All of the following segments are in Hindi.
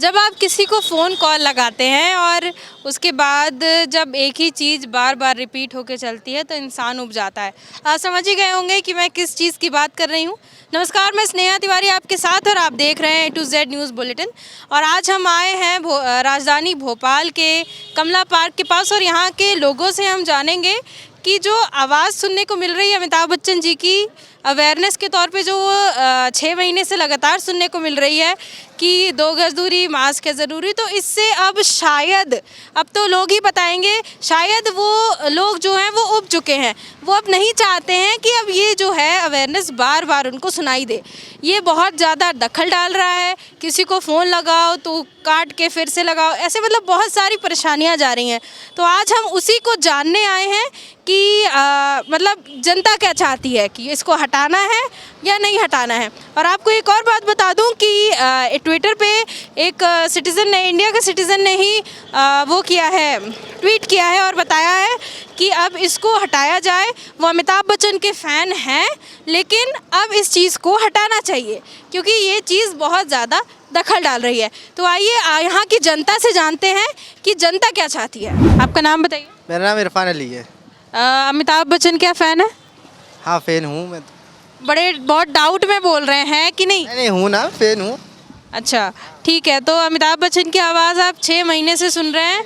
जब आप किसी को फ़ोन कॉल लगाते हैं और उसके बाद जब एक ही चीज़ बार बार रिपीट होकर चलती है तो इंसान ऊब जाता है। आप समझ ही गए होंगे कि मैं किस चीज़ की बात कर रही हूँ। नमस्कार, मैं स्नेहा तिवारी आपके साथ और आप देख रहे हैं A to Z news bulletin. और आज हम आए हैं राजधानी भोपाल के कमला पार्क के पास और यहाँ के लोगों से हम जानेंगे कि जो आवाज़ सुनने को मिल रही है अमिताभ बच्चन जी की अवेयरनेस के तौर पे, जो 6 महीने से लगातार सुनने को मिल रही है कि 2 गज़ दूरी, मास्क है ज़रूरी, तो इससे अब शायद, अब तो लोग ही बताएंगे, शायद वो लोग जो हैं वो उब चुके हैं। वो अब नहीं चाहते हैं कि अब ये जो है अवेयरनेस बार बार उनको सुनाई दे। ये बहुत ज़्यादा दखल डाल रहा है, किसी को फ़ोन लगाओ तो काट के फिर से लगाओ, ऐसे मतलब बहुत सारी परेशानियाँ जा रही हैं। तो आज हम उसी को जानने आए हैं कि मतलब जनता क्या चाहती है, कि इसको हटाना है या नहीं हटाना है। और आपको एक और बात बता दूं कि ट्विटर पे एक सिटीज़न ने, इंडिया के सिटीज़न ने ही वो किया है, ट्वीट किया है और बताया है कि अब इसको हटाया जाए। वो अमिताभ बच्चन के फ़ैन हैं, लेकिन अब इस चीज़ को हटाना चाहिए क्योंकि ये चीज़ बहुत ज़्यादा दखल डाल रही है। तो आइए यहाँ की जनता से जानते हैं कि जनता क्या चाहती है। आपका नाम बताइए। मेरा नाम इरफान अली है। अमिताभ बच्चन क्या फ़ैन है? हाँ, फ़ैन हूँ मैं तो। बहुत डाउट में बोल रहे हैं कि नहीं? नहीं हूँ ना, फ़ैन हूँ। अच्छा, ठीक है। तो अमिताभ बच्चन की आवाज़ आप 6 महीने से सुन रहे हैं,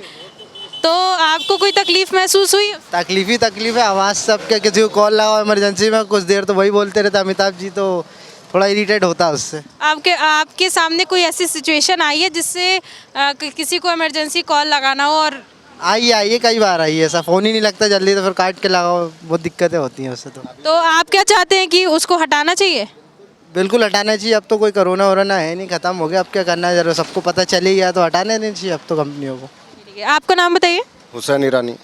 तो आपको कोई तकलीफ़ महसूस हुई? तकलीफ़ है, आवाज़ सबके, किसी को कॉल लगाओ इमरजेंसी में कुछ देर तो वही बोलते रहते अमिताभ जी, तो थोड़ा इरिटेट होता है उससे। आपके सामने कोई ऐसी सिचुएशन आई है जिससे किसी को इमरजेंसी कॉल लगाना हो? और आइए कई बार आई है, ऐसा फ़ोन ही नहीं लगता जल्दी, तो फिर काट के लगाओ, बहुत दिक्कतें होती हैं उससे। तो आप क्या चाहते हैं कि उसको हटाना चाहिए? बिल्कुल हटाना चाहिए। अब तो कोई कोरोना वोरोना है नहीं, ख़त्म हो गया, अब क्या करना है, जरूर सबको पता चल ही गया तो हटाने देनी चाहिए अब तो कंपनियों को। ठीक है, आपका नाम बताइए। हुसैन ईरानी।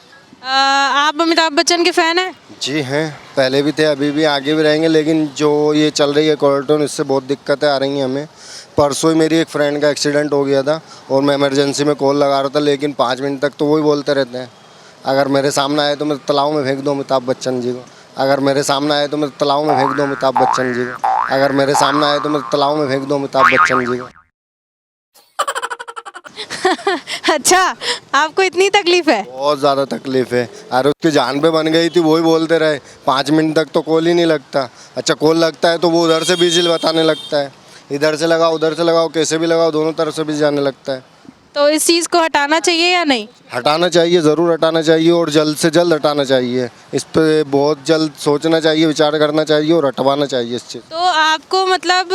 आप अमिताभ बच्चन के फ़ैन हैं? जी हैं, पहले भी थे, अभी भी, आगे भी रहेंगे, लेकिन जो ये चल रही है क्वारंटाइन, इससे बहुत दिक्कतें आ रही हैं हमें। परसों ही मेरी एक फ्रेंड का एक्सीडेंट हो गया था और मैं इमरजेंसी में कॉल लगा रहा था, लेकिन 5 मिनट तक तो वही बोलते रहते हैं, अगर मेरे सामने आए तो मैं तालाब में फेंक दूँ अमिताभ बच्चन जी को, अगर मेरे सामने आए तो मैं तालाब में फेंक दूँ अमिताभ बच्चन जी को, अगर मेरे सामने आए तो मैं तालाब में फेंक दूँ अमिताभ बच्चन जी को। अच्छा, आपको इतनी तकलीफ़ है? बहुत ज़्यादा तकलीफ है। अरे उसकी जान पे बन गई थी, वही बोलते रहे, 5 मिनट तक तो कॉल ही नहीं लगता। अच्छा, कॉल लगता है तो वो उधर से बिजी बताने लगता है, इधर से लगाओ उधर से लगाओ, कैसे भी लगाओ, दोनों तरफ से बिजी जाने लगता है। तो इस चीज़ को हटाना चाहिए या नहीं? हटाना चाहिए, ज़रूर हटाना चाहिए और जल्द से जल्द हटाना चाहिए। इस पे बहुत जल्द सोचना चाहिए, विचार करना चाहिए और हटवाना चाहिए इस चीज़। तो आपको मतलब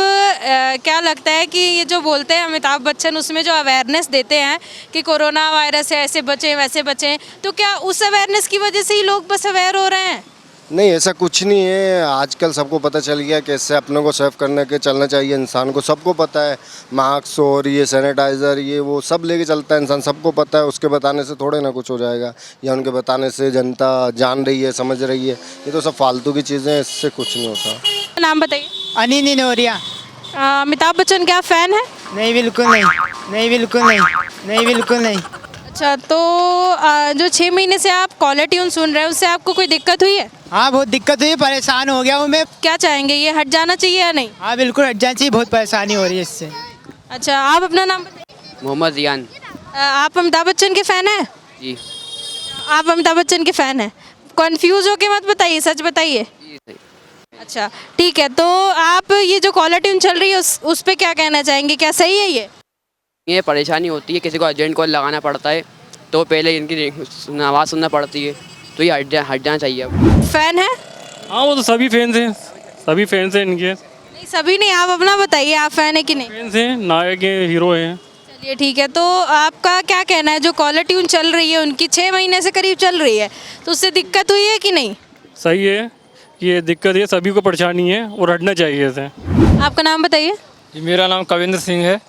क्या लगता है कि ये जो बोलते हैं अमिताभ बच्चन, उसमें जो अवेयरनेस देते हैं कि कोरोना वायरस से ऐसे बचें वैसे बचें, तो क्या उस अवेयरनेस की वजह से ही लोग बस अवेयर हो रहे हैं? नहीं, ऐसा कुछ नहीं है। आजकल सबको पता चल गया कैसे अपने को सेफ करने के चलना चाहिए इंसान को, सबको पता है। मास्क और ये सैनिटाइज़र, ये वो सब लेके चलता है इंसान, सबको पता है। उसके बताने से थोड़े ना कुछ हो जाएगा, या उनके बताने से जनता जान रही है, समझ रही है। ये तो सब फालतू की चीज़ें हैं, इससे कुछ नहीं होता। नाम बताइए। अनिल नोरिया। अमिताभ बच्चन क्या फ़ैन है? नहीं, बिल्कुल नहीं, नहीं बिल्कुल नहीं, नहीं बिल्कुल नहीं। अच्छा, तो जो 6 महीने से आप कॉलर ट्यून सुन रहे हैं, उससे आपको कोई दिक्कत हुई है? हाँ, बहुत दिक्कत हुई, परेशान हो गया हूँ मैं। क्या चाहेंगे, ये हट जाना चाहिए या नहीं? हाँ बिल्कुल हट जाना चाहिए, बहुत परेशानी हो रही है इससे। अच्छा, आप अपना नाम बताइए। मोहम्मद जियान। आप अमिताभ बच्चन के फ़ैन हैं? जी आप अमिताभ बच्चन के फ़ैन हैं? कन्फ्यूज़ होके मत बताइए, सच बताइए। जी सही। अच्छा, ठीक है। तो आप ये जो कॉलर ट्यून चल रही है उस पे क्या कहना चाहेंगे, क्या सही है ये? ये परेशानी होती है, किसी को अर्जेंट कॉल लगाना पड़ता है तो पहले इनकी आवाज़ सुनना पड़ती है, तो ये हट जाना चाहिए अब। फ़ैन है? हाँ, वो तो सभी फैंस हैं, सभी फैंस हैं इनके। नहीं, सभी नहीं, आप अपना बताइए, आप फ़ैन है कि नहीं? फैंस हैं, नायक हैं, हीरो हैं। चलिए ठीक है। तो आपका क्या कहना है, जो कॉलर ट्यून चल रही है उनकी 6 महीने से करीब चल रही है, तो उससे दिक्कत हुई है कि नहीं? सही है कि ये दिक्कत है, सभी को परेशानी है और हटना चाहिए इसे। आपका नाम बताइए। जी, मेरा नाम कविंद्र सिंह है।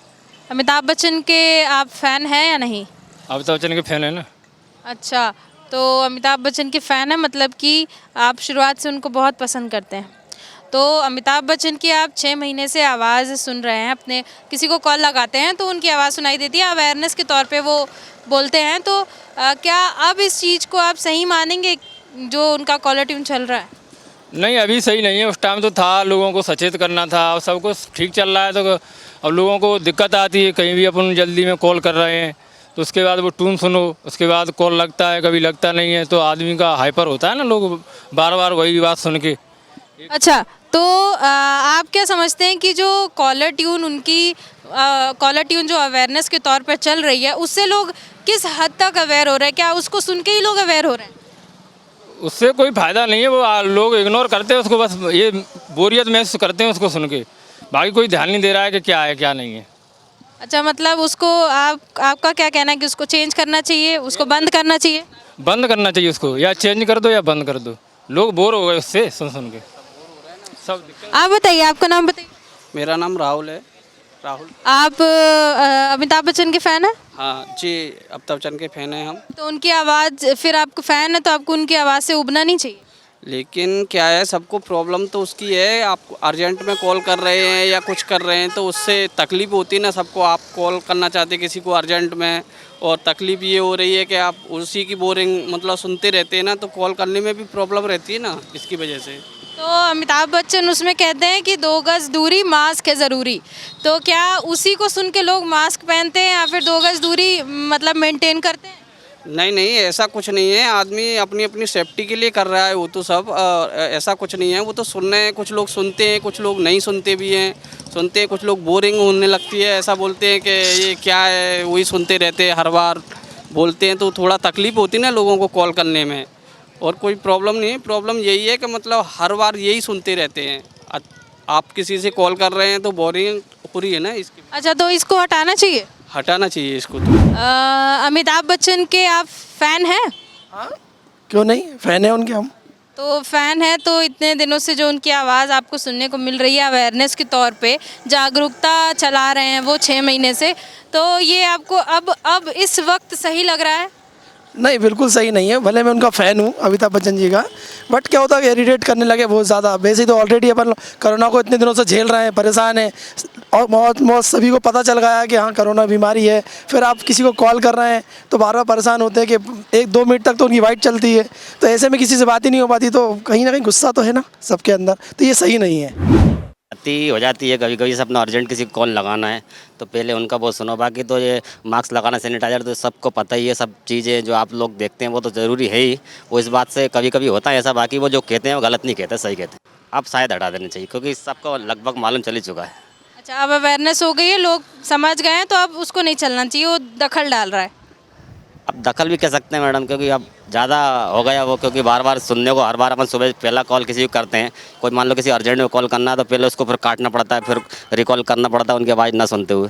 अमिताभ बच्चन के आप फ़ैन हैं या नहीं? अमिताभ बच्चन के फैन है ना। अच्छा, तो अमिताभ बच्चन के फ़ैन हैं, मतलब कि आप शुरुआत से उनको बहुत पसंद करते हैं। तो अमिताभ बच्चन की आप 6 महीने से आवाज़ सुन रहे हैं, अपने किसी को कॉल लगाते हैं तो उनकी आवाज़ सुनाई देती है, अवेयरनेस के तौर पे वो बोलते हैं। तो क्या अब इस चीज़ को आप सही मानेंगे जो उनका कॉलर ट्यून चल रहा है? नहीं अभी सही नहीं है, उस टाइम तो था लोगों को सचेत करना था, अब सब कुछ ठीक चल रहा है तो अब लोगों को दिक्कत आती है। कहीं भी अपन जल्दी में कॉल कर रहे हैं तो उसके बाद वो टून सुनो, उसके बाद कॉल लगता है, कभी लगता नहीं है, तो आदमी का हाइपर होता है ना, लोग बार बार वही बात सुन के। अच्छा, तो आप क्या समझते हैं कि जो कॉलर ट्यून उनकी कॉलर ट्यून जो अवेयरनेस के तौर पर चल रही है, उससे लोग किस हद तक अवेयर हो रहे हैं? क्या उसको सुन के ही लोग अवेयर हो रहे हैं? उससे कोई फ़ायदा नहीं है, वो लोग इग्नोर करते हैं उसको, बस ये बोरियत महसूस करते हैं उसको सुन के, बाकी कोई ध्यान नहीं दे रहा है कि क्या है क्या नहीं है। अच्छा, मतलब उसको आपका क्या कहना है कि उसको चेंज करना चाहिए, उसको बंद करना चाहिए? बंद करना चाहिए उसको, या चेंज कर दो या बंद कर दो, लोग बोर हो गए उससे सुन सुन के सब। आप बताइए, आपका नाम बताइए। मेरा नाम राहुल है। राहुल। आप अमिताभ बच्चन के फ़ैन हैं? हाँ जी, अमिताभ बच्चन के फ़ैन हैं हम। तो उनकी आवाज़, फिर आपको फ़ैन है तो आपको उनकी आवाज़ से उबना नहीं चाहिए? लेकिन क्या है, सबको प्रॉब्लम तो उसकी है। आप अर्जेंट में कॉल कर रहे हैं या कुछ कर रहे हैं तो उससे तकलीफ़ होती है ना सबको। आप कॉल करना चाहते किसी को अर्जेंट में, और तकलीफ़ ये हो रही है कि आप उसी की बोरिंग मतलब सुनते रहते हैं ना, तो कॉल करने में भी प्रॉब्लम रहती है ना, इसकी वजह से। तो अमिताभ बच्चन उसमें कहते हैं कि 2 गज दूरी, मास्क है ज़रूरी। तो क्या उसी को सुन के लोग मास्क पहनते हैं या फिर 2 गज दूरी मतलब मेंटेन करते हैं? नहीं नहीं, ऐसा कुछ नहीं है। आदमी अपनी अपनी सेफ्टी के लिए कर रहा है वो तो सब। ऐसा कुछ नहीं है। वो तो सुन रहे हैं, कुछ लोग सुनते हैं, कुछ लोग नहीं सुनते भी हैं। सुनते हैं, कुछ लोग बोरिंग होने लगती है, ऐसा बोलते हैं कि ये क्या है, वही सुनते रहते हैं, हर बार बोलते हैं, तो थोड़ा तकलीफ़ होती है ना लोगों को कॉल करने में। और कोई प्रॉब्लम नहीं है। प्रॉब्लम यही है कि मतलब हर बार यही सुनते रहते हैं। आप किसी से कॉल कर रहे हैं तो बोरिंग हो रही है ना इसकी। अच्छा, तो इसको हटाना चाहिए? हटाना चाहिए इसको तो। अमिताभ बच्चन के आप फ़ैन हैं? हाँ, क्यों नहीं, फ़ैन है उनके हम। तो फ़ैन है तो इतने दिनों से जो उनकी आवाज़ आपको सुनने को मिल रही है अवेयरनेस के तौर पे, जागरूकता चला रहे हैं वो 6 महीने से, तो ये आपको अब इस वक्त सही लग रहा है? नहीं, बिल्कुल सही नहीं है। भले मैं उनका फ़ैन हूँ अमिताभ बच्चन जी का, बट क्या होता है कि इरिटेट करने लगे बहुत ज़्यादा। वैसे तो ऑलरेडी अपन कोरोना को इतने दिनों से झेल रहे हैं, परेशान हैं, और बहुत सभी को पता चल गया है कि हाँ कोरोना बीमारी है। फिर आप किसी को कॉल कर रहे हैं तो बार बार परेशान होते हैं कि 1-2 मिनट तक तो उनकी वाइट चलती है, तो ऐसे में किसी से बात ही नहीं हो पाती, तो कहीं ना कहीं गुस्सा तो है ना सबके अंदर, तो ये सही नहीं है। हो जाती है कभी कभी। अपना अर्जेंट किसी को कॉल लगाना है तो पहले उनका बहुत सुनो। बाकी तो ये मास्क लगाना, सैनिटाइजर तो सबको पता ही है। सब चीज़ें जो आप लोग देखते हैं वो तो ज़रूरी है ही। वो इस बात से कभी कभी होता है ऐसा। बाकी वो जो कहते हैं वो गलत नहीं कहते, सही कहते हैं। आप शायद हटा देना चाहिए क्योंकि सबको लगभग मालूम चल ही चुका है। अच्छा, अब अवेयरनेस हो गई है, लोग समझ गए हैं, तो अब उसको नहीं चलना चाहिए, वो दखल डाल रहा है। अब दखल भी कह सकते हैं मैडम, क्योंकि अब ज़्यादा हो गया वो। क्योंकि बार बार सुनने को, हर बार अपन सुबह पहला कॉल किसी को करते हैं, कोई मान लो किसी अर्जेंट में कॉल करना है तो पहले उसको फिर काटना पड़ता है, फिर रिकॉल करना पड़ता है उनकी आवाज़ ना सुनते हुए।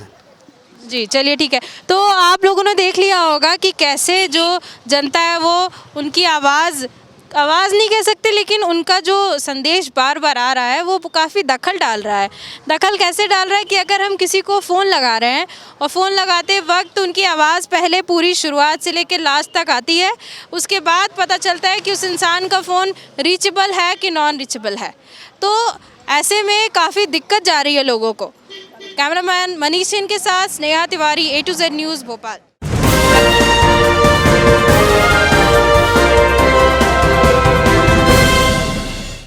जी, चलिए ठीक है। तो आप लोगों ने देख लिया होगा कि कैसे जो जनता है वो उनकी आवाज़ नहीं कह सकते, लेकिन उनका जो संदेश बार बार आ रहा है वो काफ़ी दखल डाल रहा है। दखल कैसे डाल रहा है कि अगर हम किसी को फ़ोन लगा रहे हैं और फ़ोन लगाते वक्त उनकी आवाज़ पहले पूरी शुरुआत से लेकर लास्ट तक आती है, उसके बाद पता चलता है कि उस इंसान का फ़ोन रीचेबल है कि नॉन रीचेबल है। तो ऐसे में काफ़ी दिक्कत जा रही है लोगों को। कैमरामैन मनीष सिंह के साथ Sneha Tiwari, A to Z news, Bhopal.